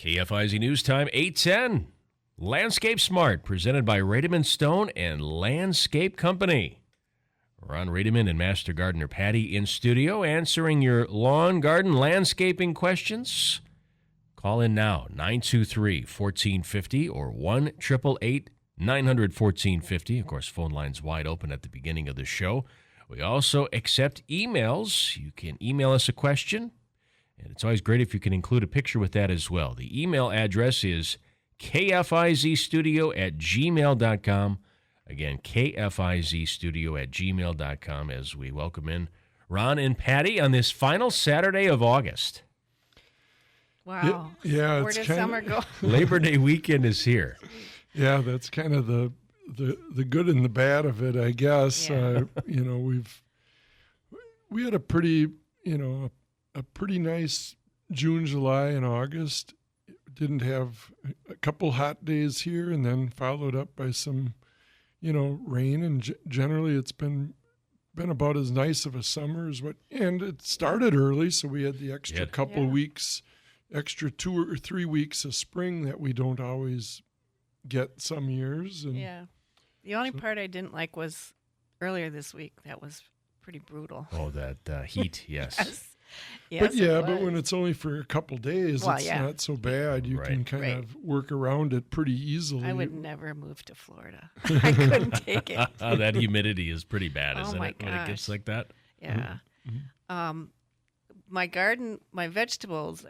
KFIZ News Time, 8:10. Landscape Smart, presented by Rademan Stone and Landscape Company. Ron Rademan and Master Gardener Patty in studio, answering your lawn, garden, landscaping questions. Call in now, 923-1450 or 1-888-900-1450. Of course, phone line's wide open at the beginning of the show. We also accept emails. You can email us a question, and it's always great if you can include a picture with that as well. The email address is kfizstudio@gmail.com. Again, kfizstudio@gmail.com, as we welcome in Ron and Patty on this final Saturday of August. Wow. Yeah, Where did summer go? Labor Day weekend is here. Yeah, that's kind of the good and the bad of it, I guess. Yeah. We had a pretty nice June, July, and August. Didn't have a couple hot days here, and then followed up by some, rain. And generally, it's been about as nice of a summer as what. And it started early, so we had the extra couple weeks, extra 2 or 3 weeks of spring that we don't always get some years. And yeah. The only part I didn't like was earlier this week. That was pretty brutal. Oh, that heat, yes. Yes, but when it's only for a couple days, it's not so bad. You can kind of work around it pretty easily. I would never move to Florida. I couldn't take it. That humidity is pretty bad, isn't my it, when it gets like that? Yeah. Mm-hmm. My garden, my vegetables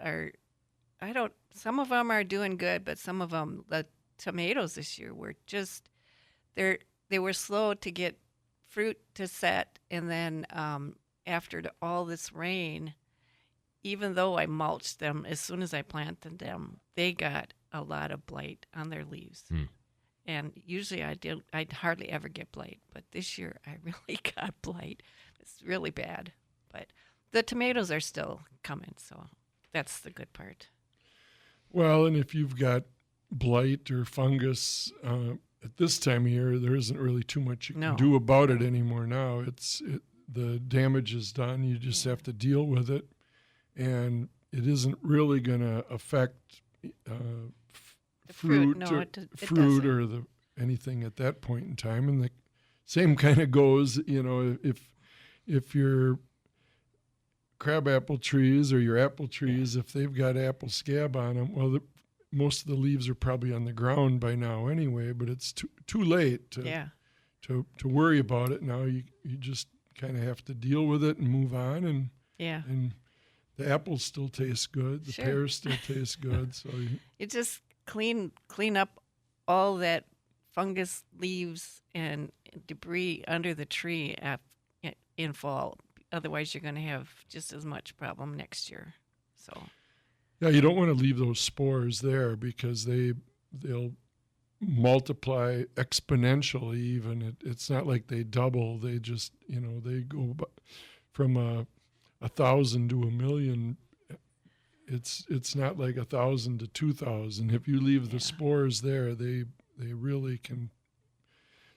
some of them are doing good, but some of them, the tomatoes this year were just, they were slow to get fruit to set. And then after all this rain, even though I mulched them, as soon as I planted them, they got a lot of blight on their leaves. And usually I'd hardly ever get blight, but this year I really got blight. It's really bad. But the tomatoes are still coming, so that's the good part. Well, and if you've got blight or fungus at this time of year, there isn't really too much you can do about it anymore now. The damage is done. You just have to deal with it, and it isn't really going to affect fruit or anything at that point in time. And the same kind of goes, if your crabapple trees or your apple trees, if they've got apple scab on them, well, most of the leaves are probably on the ground by now anyway. But it's too late to worry about it now. You just kind of have to deal with it and move on, and the apples still taste good, the pears still taste good, so you just clean up all that fungus, leaves, and debris under the tree in fall. Otherwise, you're going to have just as much problem next year. So you don't want to leave those spores there because they'll multiply exponentially. Even it's not like they double. They just they go from 1,000 to 1,000,000. It's not like 1,000 to 2,000. If you leave the spores there, they really can.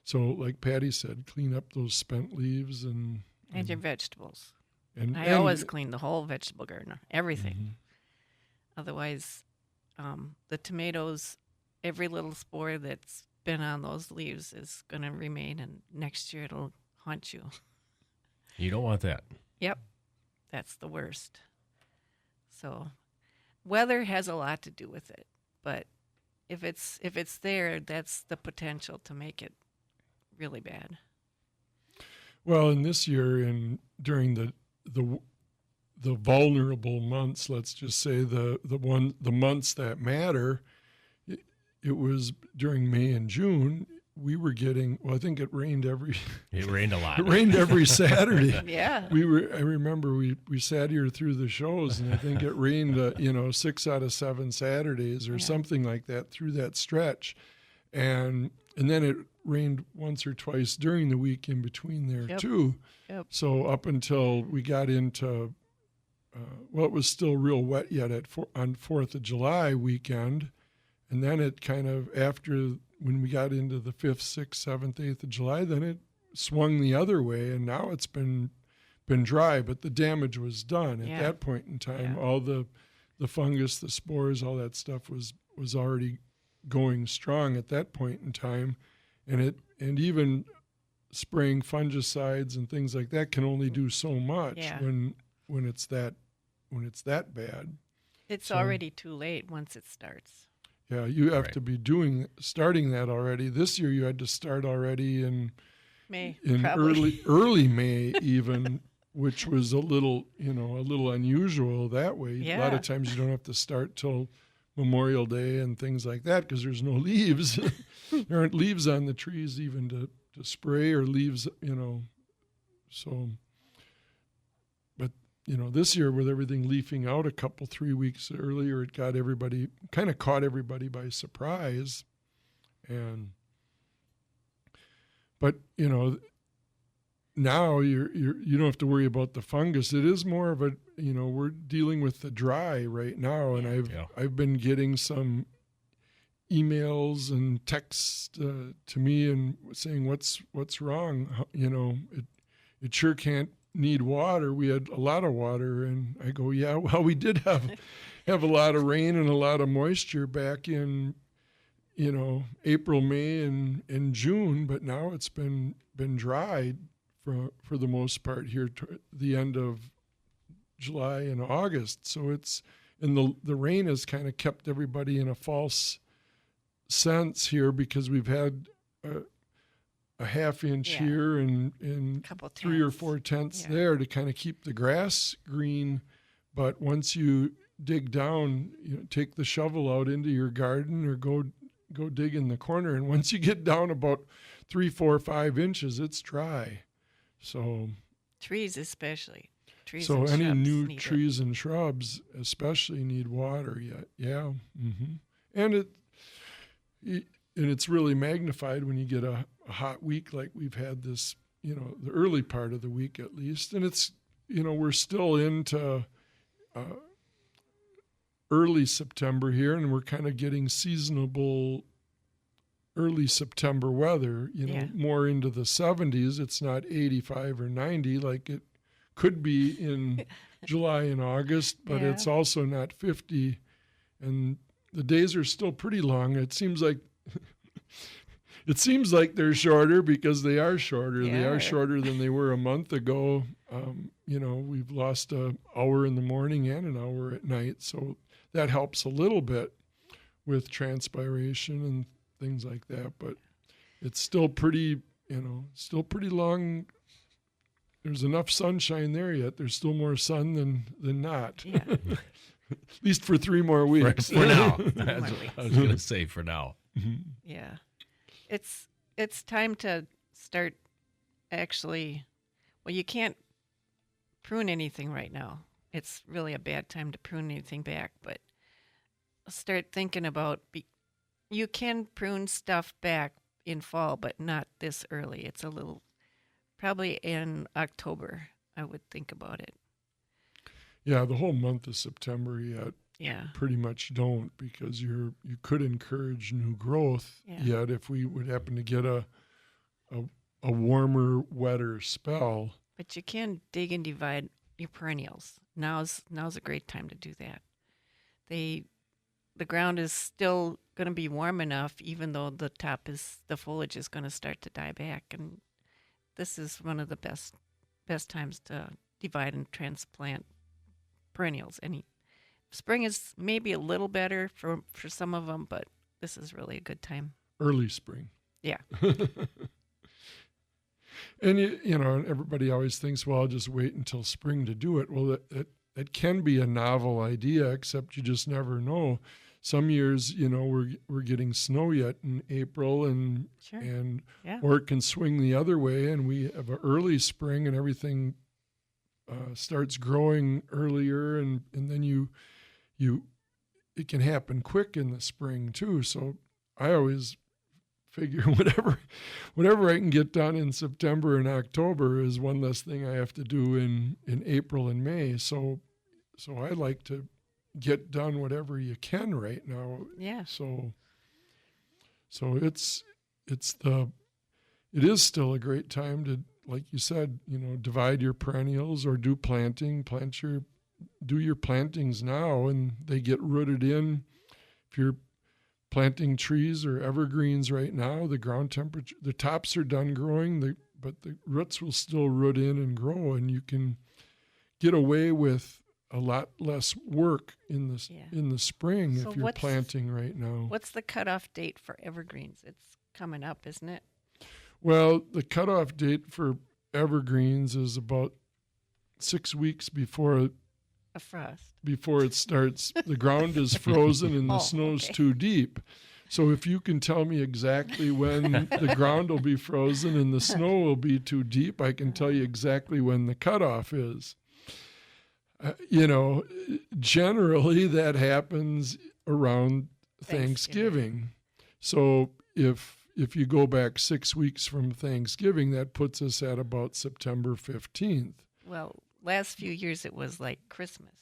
So, like Patty said, clean up those spent leaves and your vegetables. And I always clean the whole vegetable garden, everything. Mm-hmm. Otherwise, the tomatoes, every little spore that's been on those leaves is going to remain, and next year it'll haunt you. You don't want that. Yep. That's the worst. So weather has a lot to do with it, but if it's there, that's the potential to make it really bad. Well, in this year, during the vulnerable months, let's just say the months that matter, it was during May and June. We were getting, I think it rained It rained a lot. It rained every Saturday. Yeah. I remember we sat here through the shows, and I think it rained 6 out of 7 Saturdays or something like that through that stretch, and then it rained once or twice during the week in between there too. Yep. So up until we got into it was still real wet yet on 4th of July weekend, and then it kind of when we got into the 5th, 6th, 7th, 8th of July, then it swung the other way, and now it's been dry, but the damage was done at that point in time. All the the fungus, the spores, all that stuff was already going strong at that point in time, and even spraying fungicides and things like that can only do so much when it's that bad. It's already too late once it starts. Yeah, you have to be starting that already. This year you had to start already in May, early May even, which was a little unusual that way. Yeah. A lot of times you don't have to start till Memorial Day and things like that because there's no leaves. There aren't leaves on the trees even to spray or leaves, so. But, this year with everything leafing out 3 weeks earlier, it caught everybody by surprise. But now you don't have to worry about the fungus. It is more of a, we're dealing with the dry right now, and I've been getting some emails and texts to me and saying what's wrong. It sure can't need water. We had a lot of water, and I go, yeah, well, we did have a lot of rain and a lot of moisture back in April, May, and June, but now it's been dry for the most part here to the end of July and August. So the rain has kind of kept everybody in a false sense here because we've had a half inch here and 3 or 4 tenths there to kind of keep the grass green. But once you dig down, take the shovel out into your garden or go dig in the corner, and once you get down about 3, 4, 5 inches, it's dry. So trees especially. So any new trees and shrubs especially need water. Yeah. Mm-hmm. And it's really magnified when you get a hot week like we've had this, the early part of the week at least. And it's, we're still into early September here, and we're kind of getting seasonable early September weather, more into the 70s. It's not 85 or 90 like it could be in July and August, but it's also not 50. And the days are still pretty long. It seems like they're shorter because they are shorter. Yeah. They are shorter than they were a month ago. We've lost an hour in the morning and an hour at night, so that helps a little bit with transpiration and things like that. But it's still pretty long. There's enough sunshine there yet. There's still more sun than not. Yeah. At least for 3 more weeks. For now. That's what I was going to say for now. Mm-hmm. Yeah. It's time to start actually, well, you can't prune anything right now. It's really a bad time to prune anything back, but start thinking about, you can prune stuff back in fall, but not this early. It's a little, probably in October, I would think about it. Yeah, the whole month of September yet. Yeah. Pretty much don't, because you could encourage new growth. Yeah. Yet if we would happen to get a warmer, wetter spell. But you can dig and divide your perennials. Now's a great time to do that. The ground is still going to be warm enough, even though the foliage is going to start to die back, and this is one of the best times to divide and transplant perennials. Spring is maybe a little better for some of them, but this is really a good time. Early spring. Yeah. And everybody always thinks, well, I'll just wait until spring to do it. Well, it can be a novel idea, except you just never know. Some years, we're getting snow yet in April, and sure. Or it can swing the other way, and we have an early spring, and everything starts growing earlier, and then it can happen quick in the spring too. So I always figure whatever I can get done in September and October is one less thing I have to do in April and May. So I like to get done whatever you can right now. Yeah. So it is still a great time to, like you said, divide your perennials or do planting, plant your do your plantings now, and they get rooted in. If you're planting trees or evergreens right now, the ground temperature, the tops are done growing, but the roots will still root in and grow, and you can get away with a lot less work in the spring if you're planting right now. What's the cutoff date for evergreens? It's coming up, isn't it? Well, the cutoff date for evergreens is about 6 weeks before a frost. Before it starts. The ground is frozen and the snow's too deep. So if you can tell me exactly when the ground will be frozen and the snow will be too deep, I can tell you exactly when the cutoff is. Generally that happens around Thanksgiving. So if you go back 6 weeks from Thanksgiving, that puts us at about September 15th. Well, last few years it was like Christmas.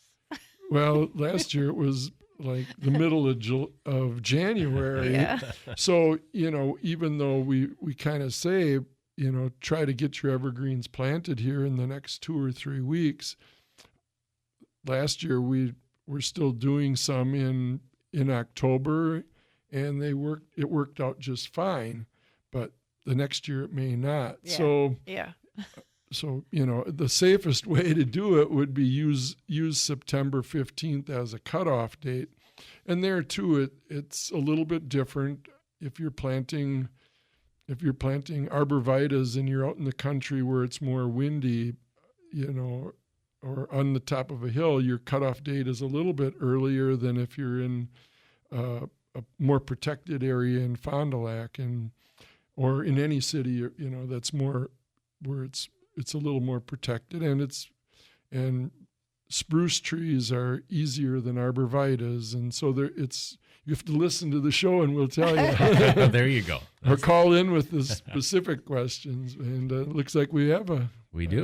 Well, last year it was like the middle of January. Yeah. So, even though we kind of say, try to get your evergreens planted here in the next 2 or 3 weeks. Last year we were still doing some in October, and it worked out just fine, but the next year it may not. Yeah. So, the safest way to do it would be use September 15th as a cutoff date. And there too, it's a little bit different. If you're planting arborvitaes and you're out in the country where it's more windy, or on the top of a hill, your cutoff date is a little bit earlier than if you're in a more protected area in Fond du Lac or in any city, that's more where it's a little more protected, and spruce trees are easier than arborvitaes, and so you have to listen to the show and we'll tell you. There you go. Or call in with the specific questions, and it looks like we have a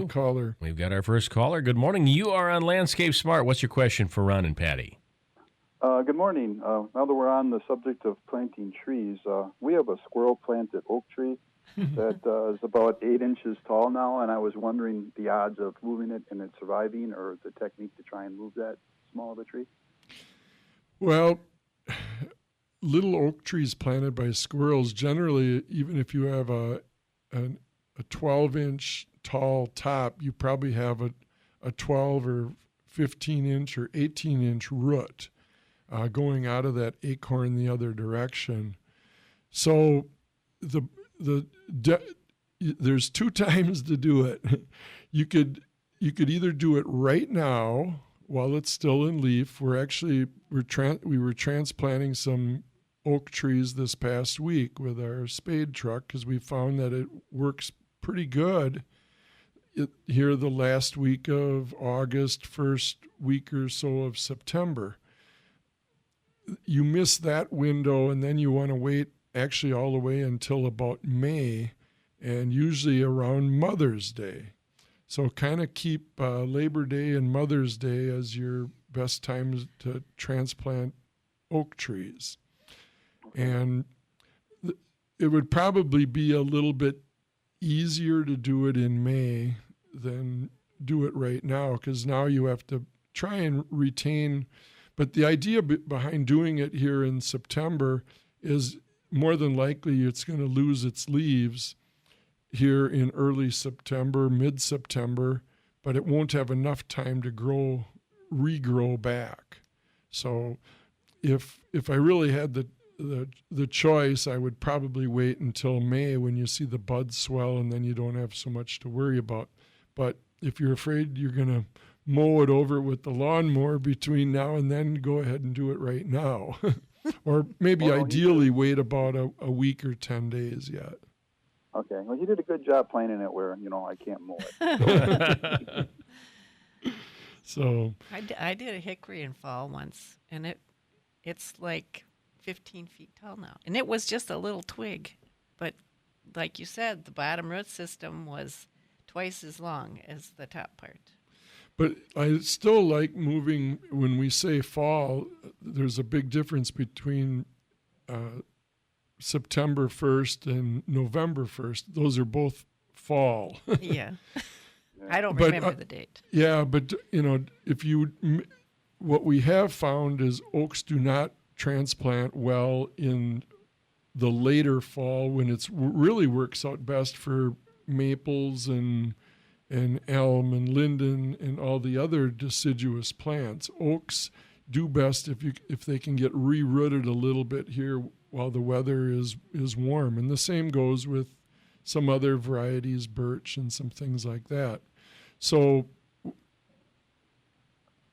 caller. We've got our first caller. Good morning. You are on Landscape Smart. What's your question for Ron and Patty? Good morning. Now that we're on the subject of planting trees, we have a squirrel-planted oak tree that is about 8 inches tall now, and I was wondering the odds of moving it and it surviving, or the technique to try and move that small of a tree. Well, little oak trees planted by squirrels, generally, even if you have a 12-inch tall top, you probably have a 12 or 15-inch or 18-inch root going out of that acorn the other direction. So there's 2 times to do it. You could either do it right now while it's still in leaf. We were transplanting some oak trees this past week with our spade truck because we found that it works pretty good here the last week of August, first week or so of September. You miss that window, and then you want to wait actually all the way until about May, and usually around Mother's Day. So kind of keep Labor Day and Mother's Day as your best times to transplant oak trees. And it would probably be a little bit easier to do it in May than do it right now, because now you have to try and retain. But the idea behind doing it here in September is more than likely it's going to lose its leaves here in early September, mid-September, but it won't have enough time to regrow back. So if I really had the choice, I would probably wait until May when you see the buds swell, and then you don't have so much to worry about. But if you're afraid you're going to mow it over with the lawnmower between now and then, go ahead and do it right now. Or maybe ideally wait about a week or 10 days yet. Okay. Well, you did a good job planning it where, I can't mow it. So I did a hickory in fall once, and it's like 15 feet tall now. And it was just a little twig. But like you said, the bottom root system was twice as long as the top part. But I still like moving. When we say fall, there's a big difference between September 1st and November 1st. Those are both fall. Yeah. I don't But, remember the date. Yeah, but what we have found is oaks do not transplant well in the later fall when it's really works out best for maples and elm and linden and all the other deciduous plants. Oaks do best if they can get re-rooted a little bit here while the weather is warm. And the same goes with some other varieties, birch and some things like that. So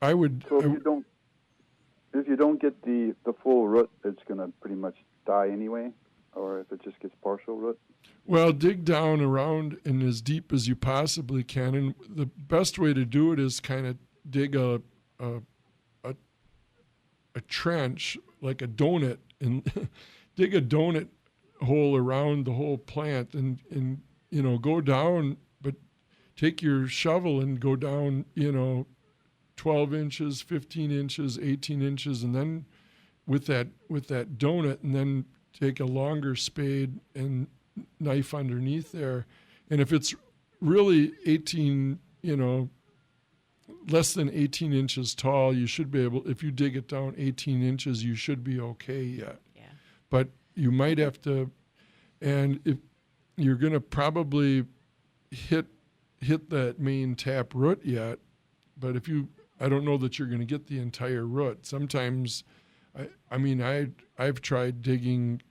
I would. So if you don't get the full root, it's going to pretty much die anyway, or if it just gets partial root. Well, dig down around and as deep as you possibly can, and the best way to do it is kind of dig a trench like a donut and dig a donut hole around the whole plant and go down, but take your shovel and go down 12 inches, 15 inches, 18 inches, and then with that donut, and then take a longer spade and knife underneath there. And if it's really 18, less than 18 inches tall, you should be able, if you dig it down 18 inches, you should be okay yet. Yeah. But you might have to, and if you're going to probably hit that main tap root yet, but I don't know that you're going to get the entire root. Sometimes, I've tried digging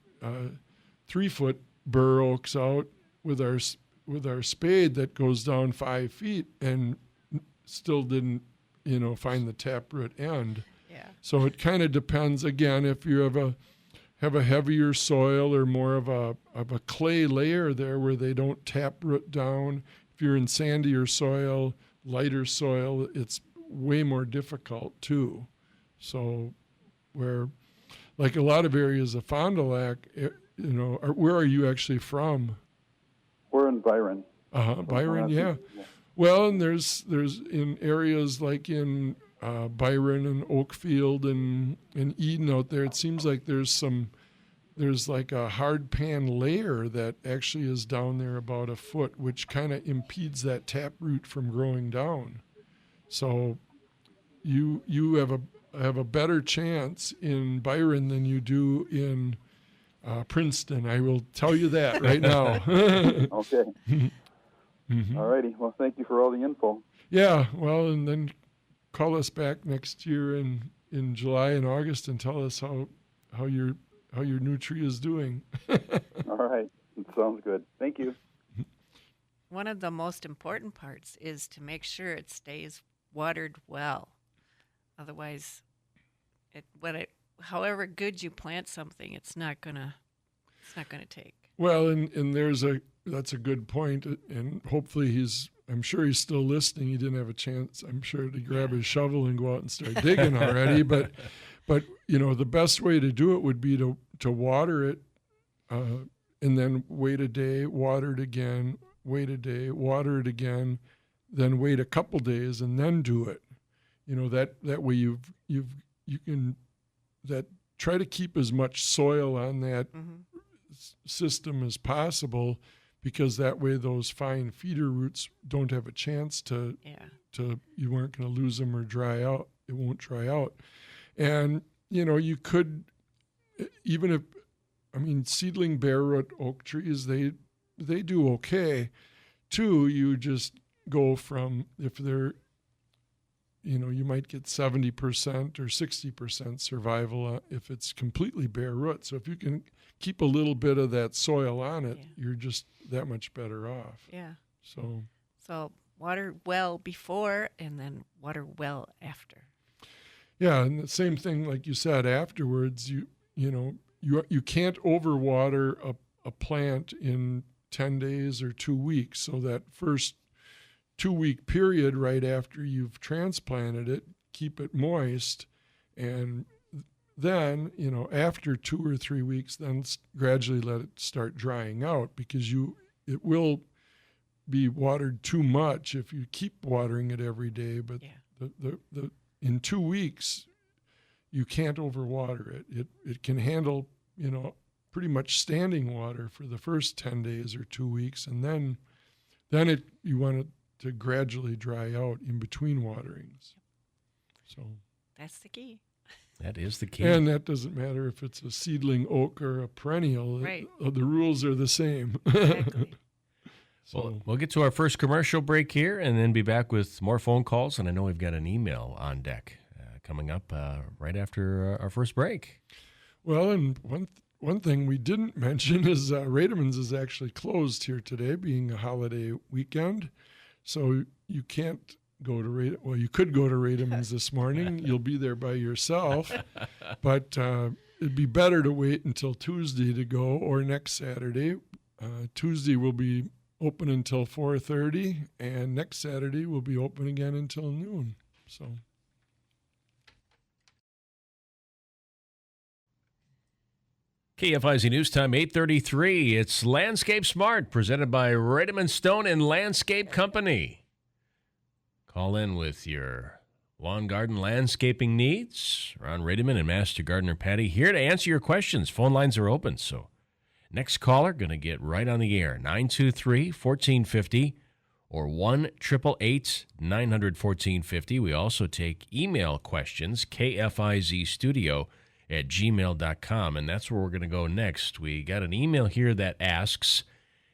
3-foot bur oaks out with our spade that goes down 5 feet and still didn't, find the taproot end. Yeah. So it kind of depends. Again, if you have a heavier soil or more of a clay layer there where they don't taproot down. If you're in sandier soil, lighter soil, it's way more difficult too. So where, like a lot of areas of Fond du Lac, where are you actually from? We're in Byron. Byron, yeah. Well, and there's in areas like in Byron and Oakfield and Eden out there, it seems like there's like a hard pan layer that actually is down there about a foot, which kind of impedes that taproot from growing down. So you have a better chance in Byron than you do in Princeton. I will tell you that right now. Okay. Mm-hmm. All righty. Well, thank you for all the info. Yeah. Well, and then call us back next year in July and August and tell us how your new tree is doing. All right. Sounds good. Thank you. One of the most important parts is to make sure it stays watered well. Otherwise, however good you plant something, it's not gonna take. Well, and that's a good point, and hopefully I'm sure he's still listening. He didn't have a chance, I'm sure, to grab his shovel and go out and start digging already. But the best way to do it would be to water it, and then wait a day, water it again, wait a day, water it again, then wait a couple days, and then do it. That way you can try to keep as much soil on that system as possible, because that way those fine feeder roots don't have a chance to you aren't going to lose them or dry out. It won't dry out. And you could, even if, seedling bare root oak trees, they do okay too. You just go from, if they're, you might get 70% or 60% survival if it's completely bare root. So if you can keep a little bit of that soil on it, you're just that much better off. Yeah. So water well before and then water well after. Yeah, and the same thing, like you said, afterwards, you can't overwater a plant in 10 days or 2 weeks. So that first 2-week period right after you've transplanted it, keep it moist, and then after 2 or 3 weeks, then gradually let it start drying out, because it will be watered too much if you keep watering it every day. But the in 2 weeks you can't overwater it. It can handle pretty much standing water for the first 10 days or 2 weeks, and then you want to to gradually dry out in between waterings. So That's the key. That is the key. and that doesn't matter if it's a seedling oak or a perennial. Right. The rules are the same. Exactly. Well, we'll get to our first commercial break here and then be back with more phone calls. And I know we've got an email on deck coming up right after our first break. Well, and one thing we didn't mention is Rademan's is actually closed here today, being a holiday weekend. So you can't go to well, you could go to Rademan's this morning. You'll be there by yourself, but it'd be better to wait until Tuesday to go, or next Saturday. Tuesday will be open until 4:30, and next Saturday will be open again until noon. So. KFIZ News Time, 8:33. It's Landscape Smart, presented by Rademan Stone and Landscape Company. Call in with your lawn garden landscaping needs. Ron Rademan and Master Gardener Patty here to answer your questions. Phone lines are open, so next caller going to get right on the air, 923-1450 or 1-888-900-1450. We also take email questions, kfizstudio@gmail.com, and that's where we're going to go next. We got an email here that asks,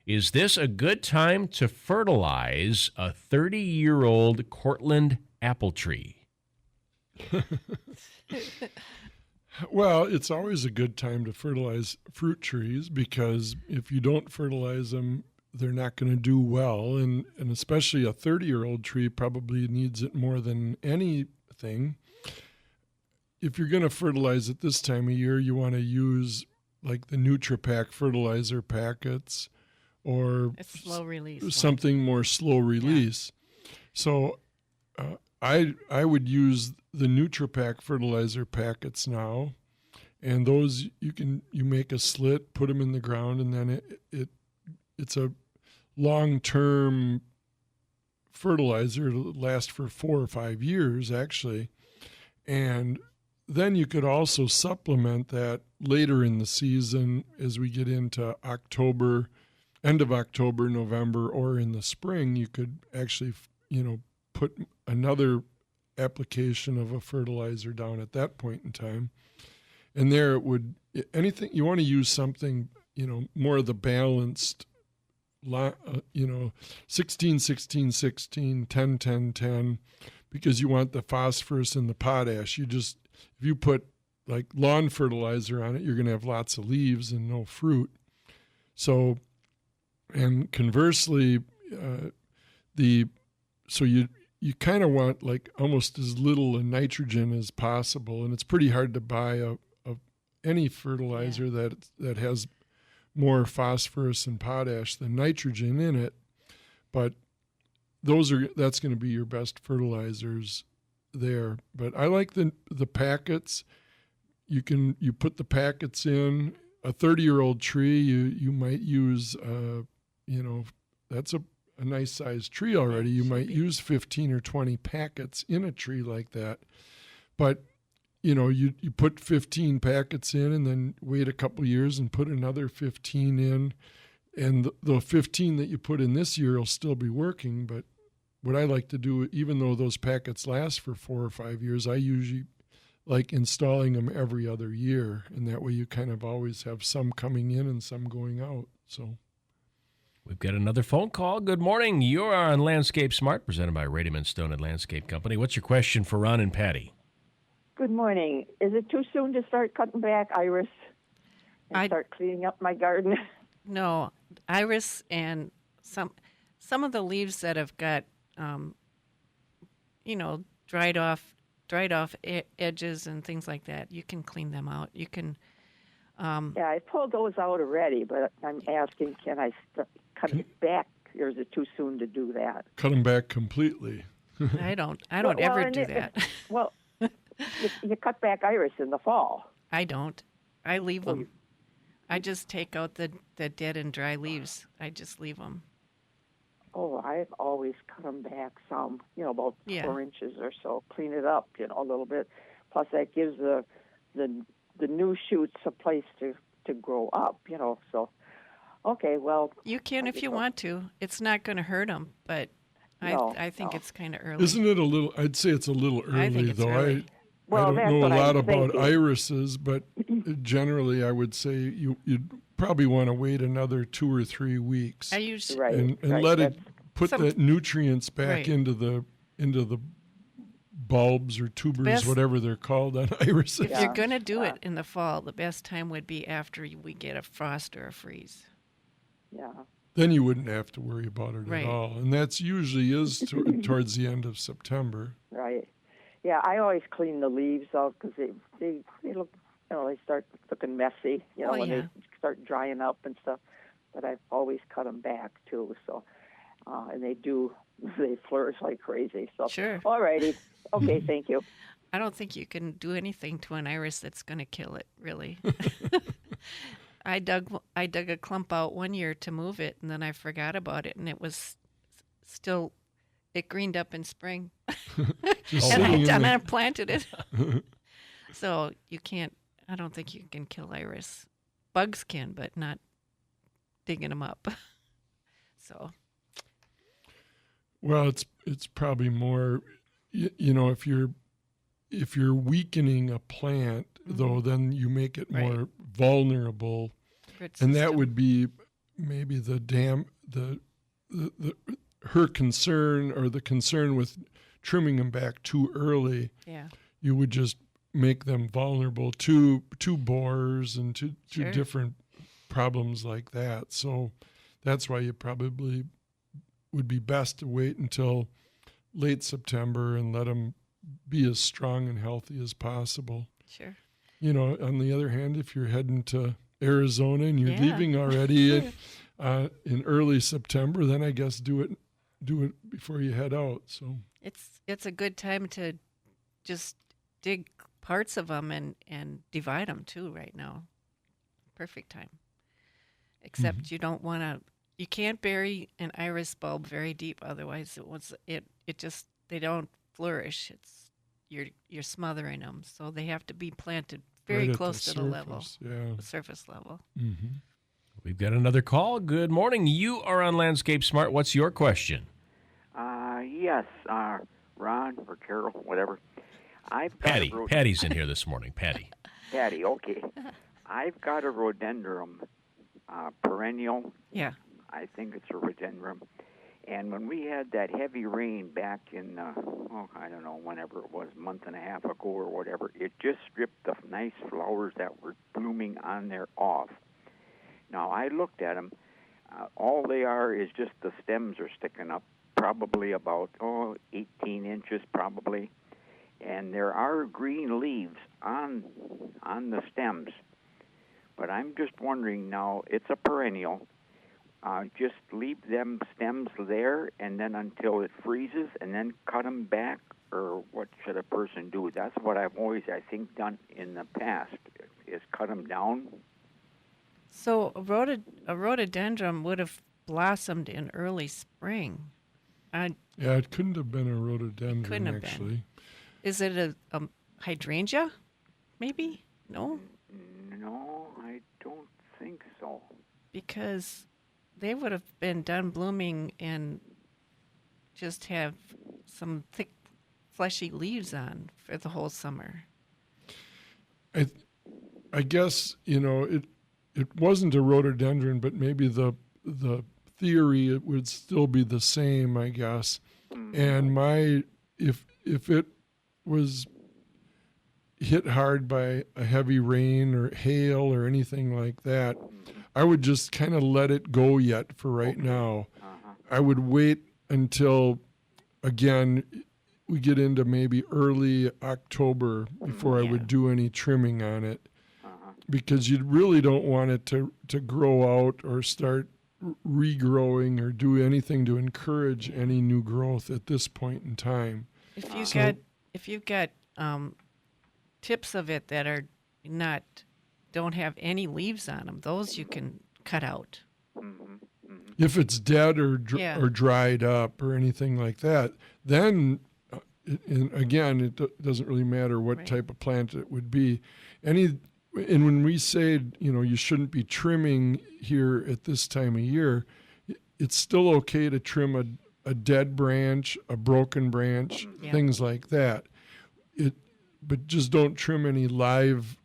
is this a good time to fertilize a 30-year-old Cortland apple tree? Well, it's always a good time to fertilize fruit trees, because if you don't fertilize them, they're not going to do well. And especially a 30-year-old tree probably needs it more than anything. If you're going to fertilize it this time of year, you want to use like the NutriPack fertilizer packets, or It's slow release. something more slow release. So I would use the NutriPack fertilizer packets now, and those you make a slit, put them in the ground, and then it's a long-term fertilizer. It'll last for 4 or 5 years actually, and then you could also supplement that later in the season as we get into October, end of October, November, or in the spring. You could actually, put another application of a fertilizer down at that point in time. And there it would, anything, you want to use something, more of the balanced, 16, 16, 16, 10, 10, 10, because you want the phosphorus and the potash. If you put like lawn fertilizer on it, you're going to have lots of leaves and no fruit. So, and conversely, you kind of want like almost as little nitrogen as possible, and it's pretty hard to buy any fertilizer that has more phosphorus and potash than nitrogen in it. But that's going to be your best fertilizers there. But I like the packets. You put the packets in a 30-year-old tree. You might use that's a nice sized tree already. You might use 15 or 20 packets in a tree like that. But you put 15 packets in and then wait a couple years and put another 15 in, and the 15 that you put in this year will still be working. But what I like to do, even though those packets last for 4 or 5 years, I usually like installing them every other year, and that way you kind of always have some coming in and some going out. So we've got another phone call. Good morning. You are on Landscape Smart, presented by Rademan Stone and Landscape Company. What's your question for Ron and Patty? Good morning. Is it too soon to start cutting back iris and start cleaning up my garden? No, iris and some of the leaves that have got, dried off edges and things like that. You can clean them out. You can. Yeah, I pulled those out already, but I'm asking, can I cut it back, or is it too soon to do that? cut them back completely. I don't ever do that. Well, you cut back iris in the fall. I don't. I leave them. I just take out the dead and dry leaves. I just leave them. Oh, I've always cut them back some, about 4 inches or so. Clean it up, a little bit. Plus, that gives the new shoots a place to grow up, So, okay, well. You can if you want to. It's not going to hurt them, but I think it's kind of early. Isn't it a little? I'd say it's a little early, I think it's though. early. I don't that's know a what I lot was about thinking. irises, but generally, I would say you'd probably want to wait another 2 or 3 weeks I usually Right. and right. let it That's- put the nutrients back Right. into the bulbs or tubers, Best- whatever they're called on irises. if Yeah. you're going to do it in the fall, the best time would be after we get a frost or a freeze. Yeah. Then you wouldn't have to worry about it Right. at all, and that's usually is towards the end of September. Right. Yeah, I always clean the leaves out because they look, they start looking messy, Oh, when yeah. they start drying up and stuff. But I've always cut them back too. So, and they flourish like crazy. So, Sure. All righty. Okay, thank you. I don't think you can do anything to an iris that's going to kill it, really. I dug a clump out one year to move it, and then I forgot about it, and it was still, it greened up in spring. Just and sitting in I the- planted it. So you can't, I don't think you can kill iris. Bugs can, but not digging them up. So, Well, it's probably more, if you're weakening a plant, though, then you make it Right. more vulnerable, root and that system. would be maybe her concern or the concern with trimming them back too early. Yeah. You would just make them vulnerable to borers and to Sure. different problems like that. So that's why you probably would be best to wait until late September and let them be as strong and healthy as possible. Sure. On the other hand, if you're heading to Arizona and you're Yeah. leaving already in early September, then I guess do it before you head out. So It's a good time to just dig parts of them and divide them too right now. Perfect time. Except you don't want to, you can't bury an iris bulb very deep, otherwise they don't flourish. You're smothering them, so they have to be planted very right at close the to the level, surface, Yeah. the surface level. Mm-hmm. We've got another call. Good morning. You are on Landscape Smart. What's your question? Yes, Ron or Carol, whatever. I've got Patty. Patty's in here this morning. Patty. Patty, okay. I've got a rhododendron perennial. Yeah. I think it's a rhododendron. And when we had that heavy rain back in, I don't know, whenever it was, a month and a half ago or whatever, it just stripped the nice flowers that were blooming on there off. Now, I looked at them. All they are is just the stems are sticking up, probably about, 18 inches probably. And there are green leaves on the stems. But I'm just wondering now, it's a perennial. Just leave them stems there and then until it freezes and then cut them back, or what should a person do? That's what I've always, I think, done in the past, is cut them down. So a rhododendron would have blossomed in early spring. Yeah, it couldn't have been a rhododendron, couldn't have been. actually. Is it a hydrangea? Maybe? No? No, I don't think so. Because they would have been done blooming and just have some thick, fleshy leaves on for the whole summer. I guess, it wasn't a rhododendron, but maybe the theory it would still be the same, I guess. And if it was hit hard by a heavy rain or hail or anything like that, I would just kind of let it go yet for right now. I would wait until, again, we get into maybe early October before I would do any trimming on it, because you really don't want it to grow out or start regrowing or do anything to encourage any new growth at this point in time. If you've got tips of it that are don't have any leaves on them, those you can cut out. If it's dead or dried up or anything like that, then it doesn't really matter what type of plant it would be. And when we say you shouldn't be trimming here at this time of year, it's still okay to trim a dead branch, a broken branch, things like that. But just don't trim any live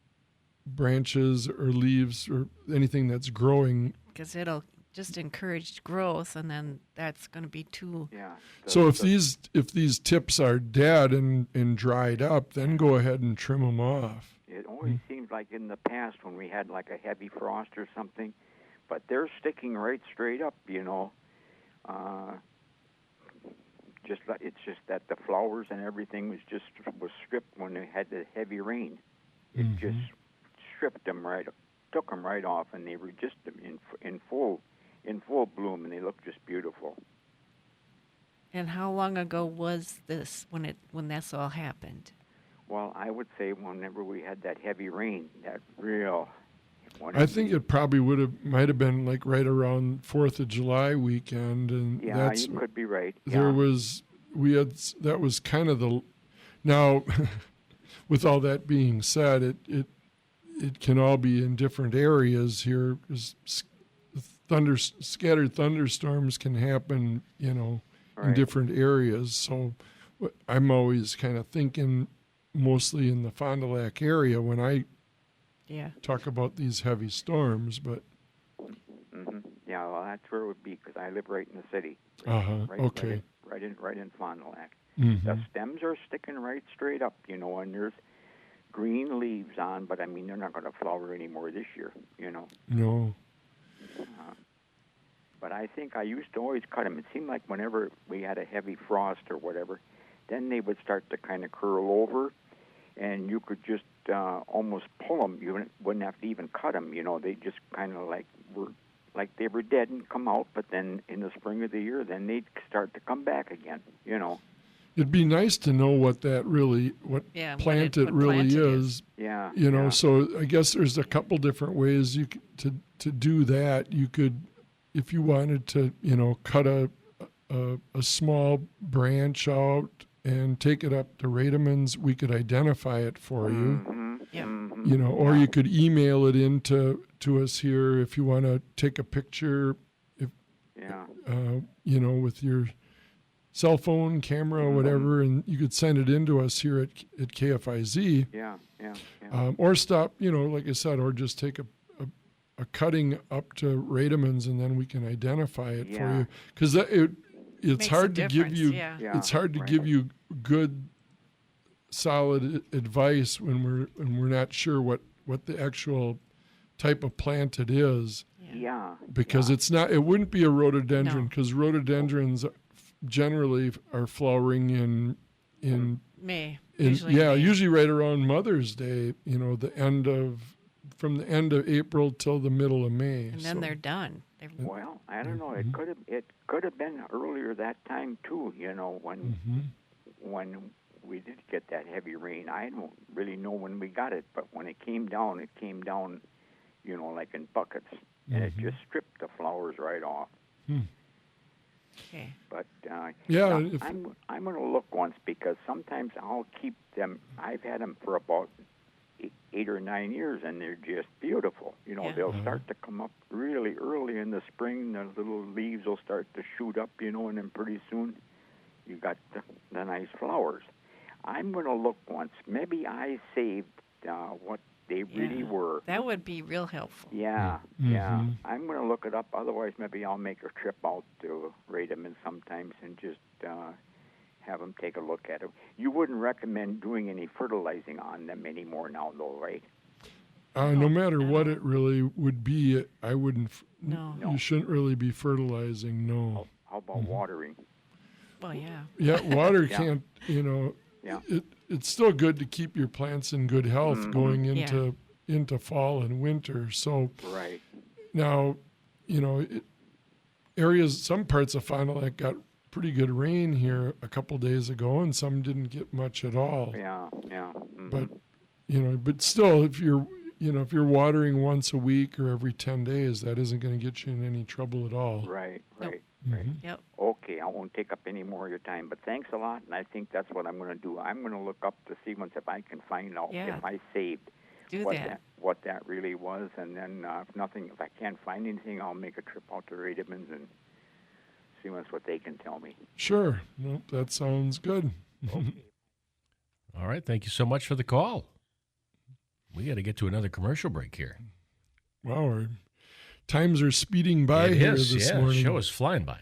branches or leaves or anything that's growing. Because it'll just encourage growth, and then that's going to be too. Yeah. So if these tips are dead and dried up, then go ahead and trim them off. It always seems like in the past when we had like a heavy frost or something, but they're sticking right straight up, it's just that the flowers and everything was stripped when they had the heavy rain. It just stripped them took them right off, and they were just in full bloom, and they looked just beautiful. And how long ago was this when this all happened? Well, I would say whenever we had that heavy rain, that real. I think it probably might have been like right around 4th of July weekend, and you could be right. That was kind of now. With all that being said, it can all be in different areas here. Scattered thunderstorms can happen, in different areas. So I'm always kind of thinking mostly in the Fond du Lac area when I talk about these heavy storms, but yeah, well, that's where it would be because I live right in the city. Okay. Right in Fond du Lac. Mm-hmm. The stems are sticking right straight up, and there's green leaves on, but I mean they're not going to flower anymore this year, No. But I think I used to always cut them. It seemed like whenever we had a heavy frost or whatever, then they would start to kind of curl over, and you could just almost pull them. You wouldn't have to even cut them. They just kind of like they were dead and come out. But then in the spring of the year, then they'd start to come back again. It'd be nice to know what plant it really is. Yeah. So I guess there's a couple different ways to do that. You could, if you wanted to, cut a small branch out and take it up to Rademan's, we could identify it for you. Or you could email it in to us here if you want to take a picture, with your cell phone, camera, or whatever, and you could send it in to us here at KFIZ. Or stop, like I said, or just take a cutting up to Rademan's, and then we can identify it for you. Because it's hard to give you it's hard to give you good solid advice when we're not sure what the actual type of plant it is. Because it wouldn't be a rhododendron, because rhododendrons generally are flowering in May. Usually right around Mother's Day, from the end of April till the middle of May. And then they're done. Well, I don't know. It could have been earlier that time too. When we did get that heavy rain. I don't really know when we got it, but when it came down, like in buckets, and it just stripped the flowers right off. Okay. But I'm going to look once because sometimes I'll keep them. I've had them for about 8 or 9 years, and they're just beautiful. They'll start to come up really early in the spring. The little leaves will start to shoot up, and then pretty soon you got the nice flowers. I'm going to look once. Maybe I saved what they really were. That would be real helpful. Yeah. I'm going to look it up. Otherwise, maybe I'll make a trip out to Rademan sometimes and just have them take a look at it. You wouldn't recommend doing any fertilizing on them anymore now, though, right? No matter what it really would be, I wouldn't. No. You shouldn't really be fertilizing. No. How about watering? Well, yeah. Yeah, water can't. It's still good to keep your plants in good health going into fall and winter. So right now, some parts of Fond du Lac got pretty good rain here a couple days ago, and some didn't get much at all. Yeah. But still, if you're watering once a week or every 10 days, that isn't going to get you in any trouble at all. Right. Yep. Okay, I won't take up any more of your time, but thanks a lot, and I think that's what I'm going to do. I'm going to look up to see if I can find out if I saved what that really was, and then if I can't find anything, I'll make a trip out to Rademan's and see what they can tell me. Sure. Nope, that sounds good. All right. Thank you so much for the call. We got to get to another commercial break here. Wow, our times are speeding by It here is, this yeah, morning. The show is flying by.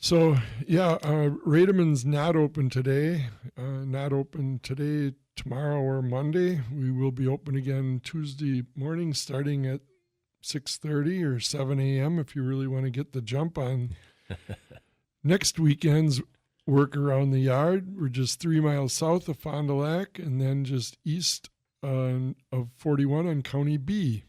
So, Rademan's not open today. Not open today, tomorrow, or Monday. We will be open again Tuesday morning starting at 6:30 or 7 a.m. if you really want to get the jump on next weekend's work around the yard. We're just 3 miles south of Fond du Lac and then just east of 41 on County B.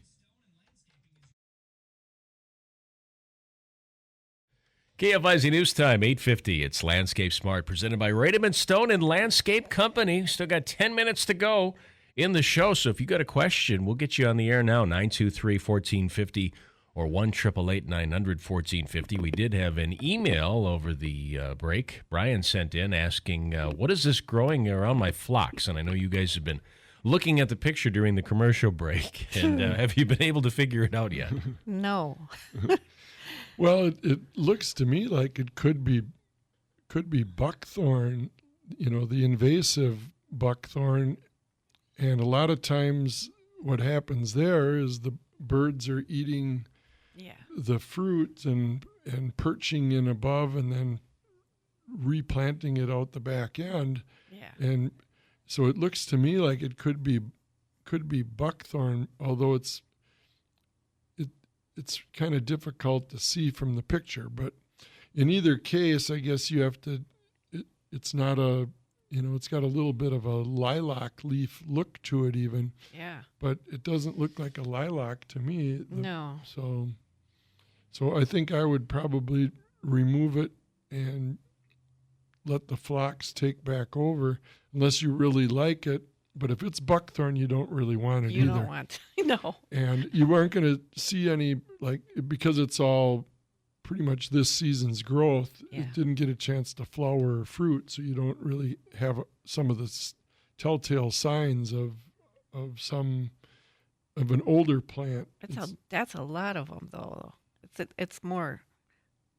KFIZ News Time, 8:50. It's Landscape Smart, presented by Rademan Stone and Landscape Company. Still got 10 minutes to go in the show, so if you got a question, we'll get you on the air now, 923-1450 or 1-888-900-1450. We did have an email over the break. Brian sent in asking, what is this growing around my phlox? And I know you guys have been looking at the picture during the commercial break, and have you been able to figure it out yet? No. Well, it looks to me like it could be buckthorn, the invasive buckthorn. And a lot of times what happens there is the birds are eating the fruit and perching in above and then replanting it out the back end. Yeah. And so it looks to me like it could be buckthorn, although it's kind of difficult to see from the picture. But in either case, I guess you have to, it's not a, it's got a little bit of a lilac leaf look to it even. Yeah. But it doesn't look like a lilac to me. No. So I think I would probably remove it and let the phlox take back over, unless you really like it. But if it's buckthorn, you don't really want it either. You don't want, no. And you aren't going to see any, because it's all pretty much this season's growth. Yeah. It didn't get a chance to flower or fruit, so you don't really have some of the telltale signs of an older plant. That's a lot of them, though. It's more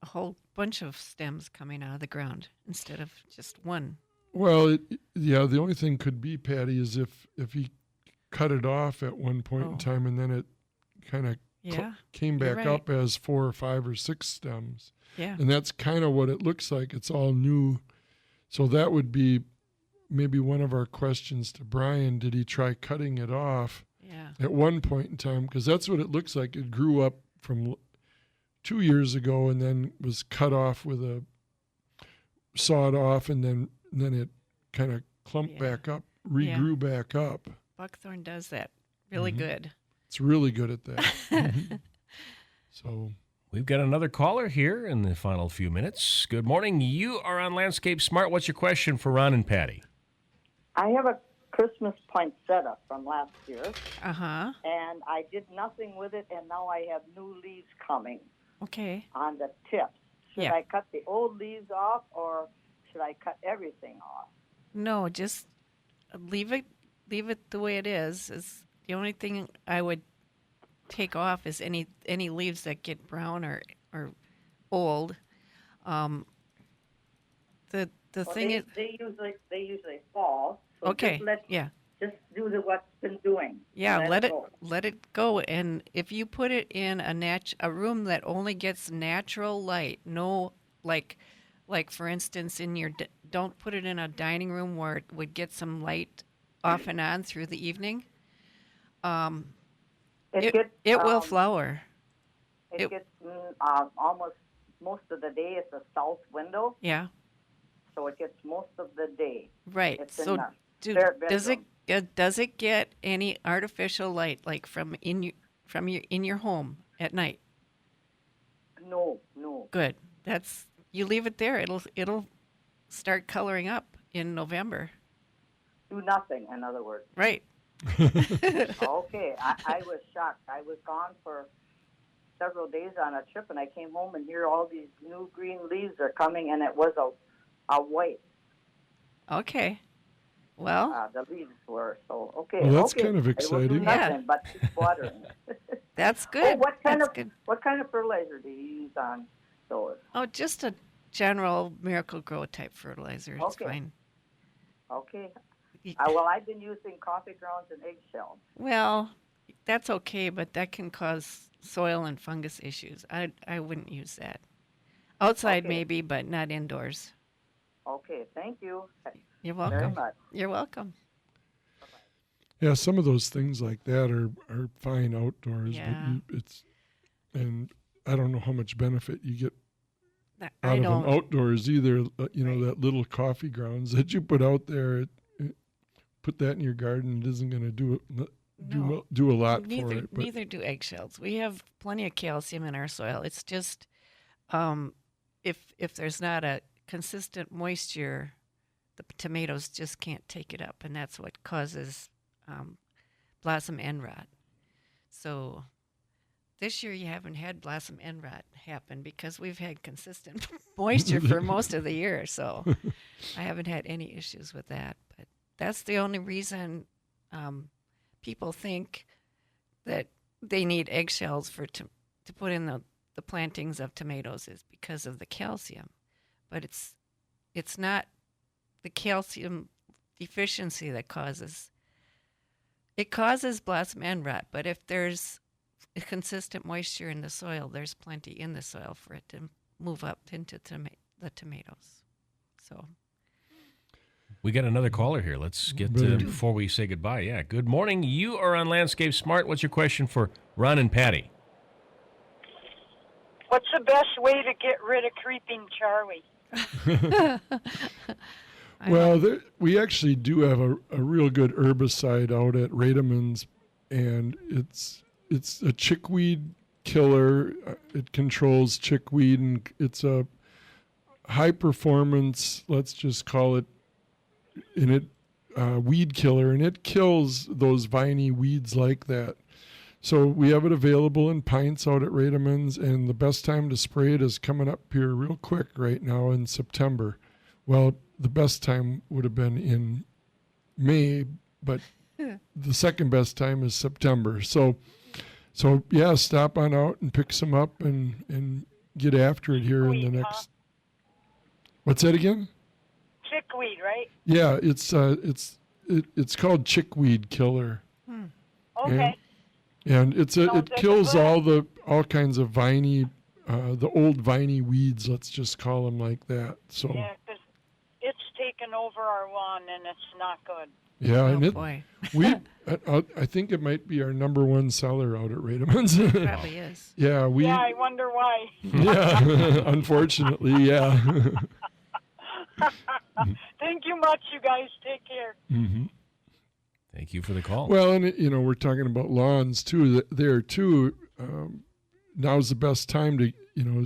a whole bunch of stems coming out of the ground instead of just one. Well, the only thing could be, Patty, is if he cut it off at one point in time and then it kind of came back up as 4 or 5 or 6 stems. Yeah. And that's kind of what it looks like. It's all new. So that would be maybe one of our questions to Brian. Did he try cutting it off at one point in time? Because that's what it looks like. It grew up from 2 years ago and then was cut off with a sawed off, and then it kind of clumped back up, regrew back up. Buckthorn does that really good. It's really good at that. So we've got another caller here in the final few minutes. Good morning. You are on Landscape Smart. What's your question for Ron and Patty? I have a Christmas poinsettia from last year. Uh-huh. And I did nothing with it, and now I have new leaves coming. Okay. On the tips. Should I cut the old leaves off, or should I cut everything off? No, just leave it the way it is. The only thing I would take off is any leaves that get brown or old. The thing is they usually fall. So okay. Just do what's been doing. Yeah, let it go. And if you put it in a room that only gets natural light, no like for instance don't put it in a dining room where it would get some light off and on through the evening. It will flower. It gets almost most of the day. It's a south window. Yeah. So it gets most of the day. Right. It's so does it get any artificial light like from in your home at night? No. Good. You leave it there. It'll start coloring up in November. Do nothing, in other words. Right. Okay. I was shocked. I was gone for several days on a trip, and I came home and here all these new green leaves are coming, and it was a white. Okay. Well, the leaves were so okay. Well, that's kind of exciting. Nothing but keep watering. That's good. What kind of fertilizer do you use on those? Oh, just general Miracle Grow type fertilizer. It's Okay. fine. Okay. Well, I've been using coffee grounds and eggshells. Well, that's okay, but that can cause soil and fungus issues. I wouldn't use that. Outside Okay. maybe, but not indoors. Okay, thank you. You're Very welcome. much. You're welcome. Yeah, some of those things like that are fine outdoors, Yeah. but and I don't know how much benefit you get I out of don't. them outdoors either. That little coffee grounds that you put out there, put that in your garden, it isn't going to do a lot for Neither, it. But neither do eggshells. We have plenty of calcium in our soil. It's just if there's not a consistent moisture, the tomatoes just can't take it up, and that's what causes blossom end rot. So this year you haven't had blossom end rot happen because we've had consistent moisture for most of the year. So I haven't had any issues with that. But that's the only reason people think that they need eggshells to put in the plantings of tomatoes is because of the calcium. But it's not the calcium deficiency that causes blossom end rot. But if there's a consistent moisture in the soil, there's plenty in the soil for it to move up into the tomatoes. So we got another caller here. Let's get before we say goodbye. Yeah, good morning. You are on Landscape Smart. What's your question for Ron and Patty? What's the best way to get rid of creeping Charlie? Well, we actually do have a real good herbicide out at Rademan's, and it's a chickweed killer. It controls chickweed, and it's a high performance, let's just call it, weed killer, and it kills those viney weeds like that. So we have it available in pints out at Rademan's, and the best time to spray it is coming up here real quick right now in September. Well, the best time would have been in May, but the second best time is September. So yeah, stop on out and pick some up and get after it here in the next. Huh? What's that again? Chickweed, right? Yeah, it's called chickweed killer. Okay. And it that's kills good. all kinds of viney, the old viney weeds. Let's just call them like that. So Yeah, 'cause it's taken over our lawn and it's not good. yeah, and boy. I think it might be our number one seller out at Rademan's. Probably is. Yeah, Yeah, I wonder why. yeah, unfortunately, yeah. Thank you much, you guys. Take care. Mm-hmm. Thank you for the call. Well, and we're talking about lawns too. There too, now's the best time to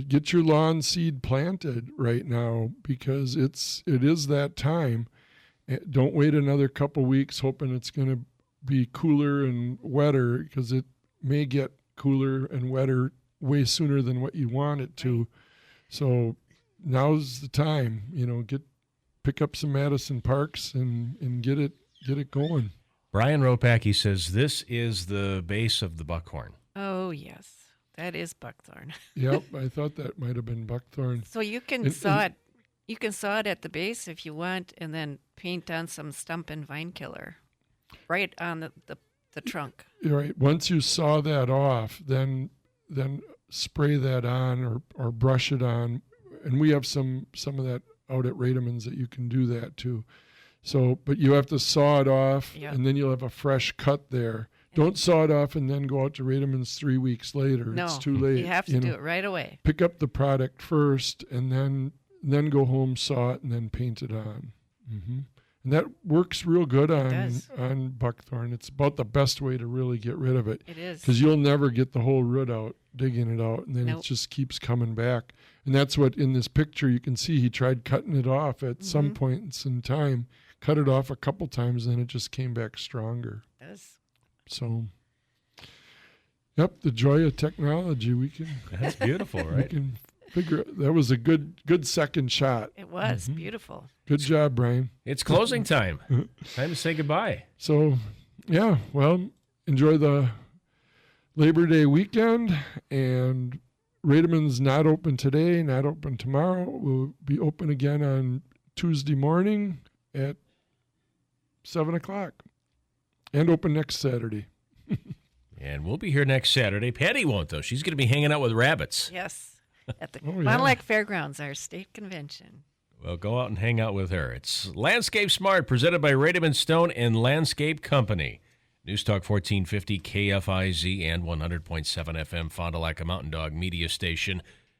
get your lawn seed planted right now because it is that time. Don't wait another couple weeks hoping it's going to be cooler and wetter because it may get cooler and wetter way sooner than what you want it to. So now's the time. Pick up some Madison Parks and get it going. Brian Ropacki says this is the base of the buckhorn. Oh, yes. That is buckthorn. Yep, I thought that might have been buckthorn. So you can saw it. You can saw it at the base if you want, and then paint on some stump and vine killer, right on the trunk. Right. Once you saw that off, then spray that on or brush it on, and we have some of that out at Rademan's that you can do that too. So, but you have to saw it off, Yep. and then you'll have a fresh cut there. Don't saw it off and then go out to Rademan's 3 weeks later. No, it's too late. You have to do it right away. Pick up the product first, and then go home, saw it, and then paint it on. Mm-hmm. And that works real good on buckthorn. It's about the best way to really get rid of it. It is. Because you'll never get the whole root out, digging it out, and then Nope. it just keeps coming back. And that's what in this picture you can see he tried cutting it off at some points in time, cut it off a couple times, and then it just came back stronger. It does. So, yep, the joy of technology. We can That's beautiful, we right? can figure that was a good second shot. It was beautiful. Good job, Brian. It's closing time. Time to say goodbye. So, yeah, well, enjoy the Labor Day weekend, and Rademan's not open today, not open tomorrow. We'll be open again on Tuesday morning at 7 o'clock and open next Saturday. And we'll be here next Saturday. Patty won't, though. She's going to be hanging out with rabbits. Yes, at the Oh, Fond du Lac Fairgrounds, our state convention. Well, go out and hang out with her. It's Landscape Smart, presented by Rademan Stone and Landscape Company. News Talk 1450 KFIZ and 100.7 FM Fond du Lac, a Mountain Dog media station.